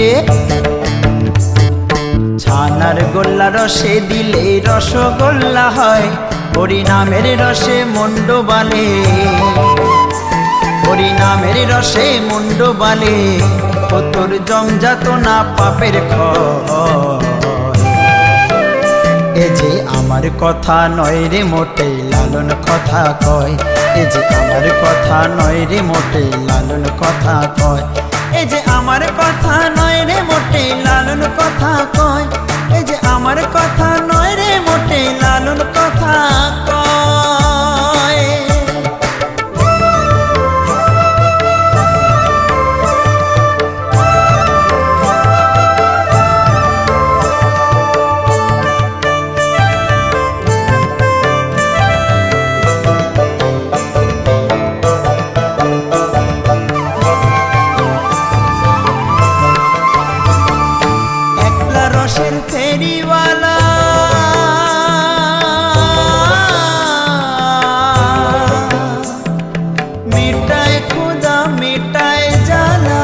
দিলে, ছানার গোল্লা রসে দিলে রসগোল্লা হয়, হরিনামের রসে মুন্ড বালে, হরিনামের রসে মুন্ড বালে, ও তোর জমযাতনা পাপের ক্ষয়। এ যে আমার কথা নয় রে মোটেই লালন কথা কয়, এ যে আমার কথা নয় রে মোটেই লালন কথা কয়, এ যে আমার কথা নয় রে মোটেই লালন কথা কয়, এ যে আমার কথা নয় রে মোটেই লালন কথা কয়। রসের ফেরিওয়ালা মিটায় খুদা মিটায় জ্বালা,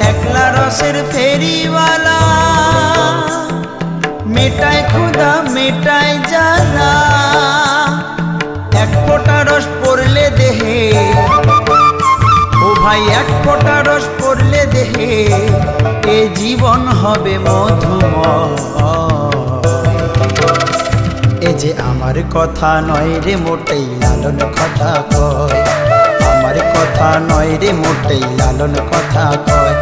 একলা রসের ফেরিওয়ালা মিটায় খুদা মিটায় জ্বালা, এক ফোঁটা রস পড়লে দেহে, ও ভাই এক ফোঁটা রস পড়লে দেহে, এ জীবন হবে মধুময়। এ যে আমার কথা নয় রে মোটেই লালন কথা কয়, আমার কথা নয় রে মোটেই লালন কথা কয়,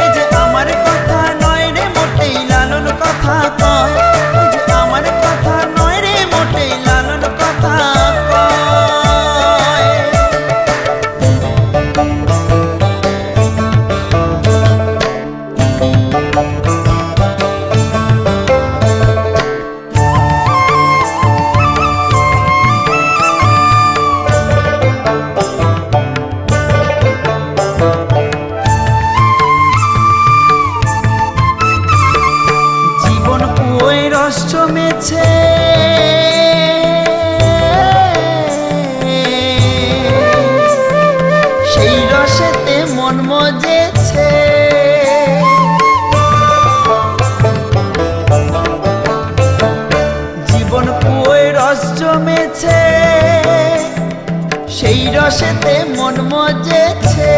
এ যে আমার কথা নয় রে মোটেই লালন কথা কয়, এ যে আমার কথা নয় রে মোটেই লালন কথা কয়। জমেছে সেই রসেতে মন মজেছে, জীবন কুয়োয় রস জমেছে সেই রসেতে মন মজেছে,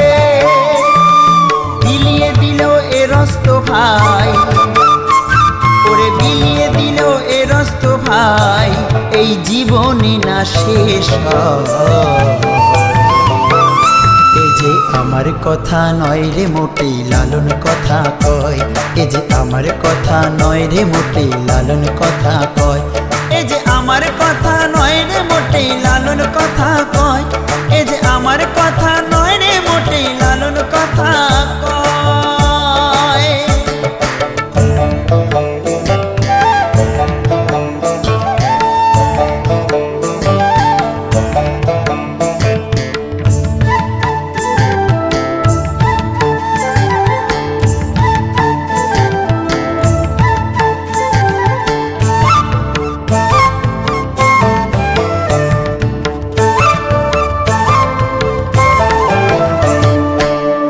বিলিয়ে দিলেও এ রস তো ভাই, ওরে বিলিয়ে দিলেও এ রস তো ভাই এই জীবনে না শেষ হয়। এ যে আমার কথা নয় রে মোটেই লালন কথা কয়, এ যে আমার কথা নয় রে মোটেই লালন কথা কয়, এ যে আমার কথা নয় রে মোটেই লালন কথা কয়, এ যে আমার কথা নয় রে মোটেই লালন কথা কয়।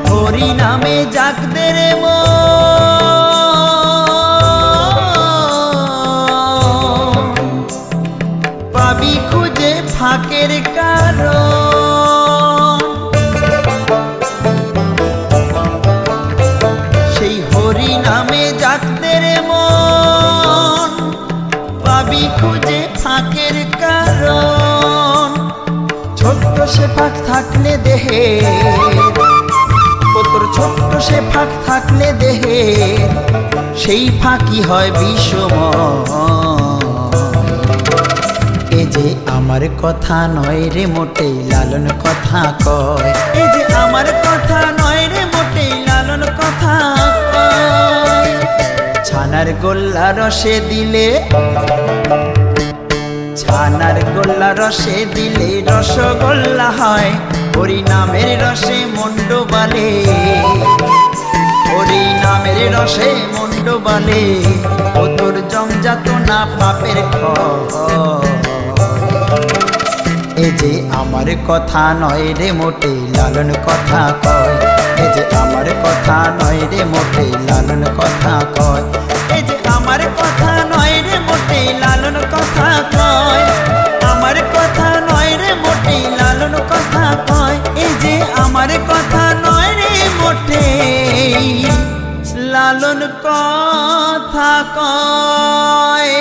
হরিনামে জাগদে রে পাবি খুঁজে ফাঁকের কারণ, সেই হরিনামে জাগদে রে মন পাবি খুঁজে ফাঁকের কারণ, ছোট্ট সে ফাঁক থাকলে দেহে, তোর ছোট্ট সে ফাঁক থাকলে দেহে সেই ফাঁকি হয় বিষময়। এ যে আমার কথা নয় রে মোটেই লালন কথা কয়, এ যে আমার কথা নয় রে মোটেই লালন কথা কয়। ছানার গোল্লা রসে দিলে, ছানার গোল্লা রসে দিলে রসগোল্লা হয়, হরিনামের রসে মুন্ড বালে, হরিনামের রসে মুন্ড বালে, ও তোর জমযাতনা পাপের ক্ষয়। এই যে আমার কথা নয় রে মোটে লালন কথা কয়, এই যে আমার কথা নয় রে মোটে লালন কথা কয়, এই যে আমার কথা নয় রে মোটে লালন কথা কয়, আমার কথা নয় রে মোটে লালন কথা কয়, এই যে আমার কথা নয় রে মোটে লালন কথা কয়।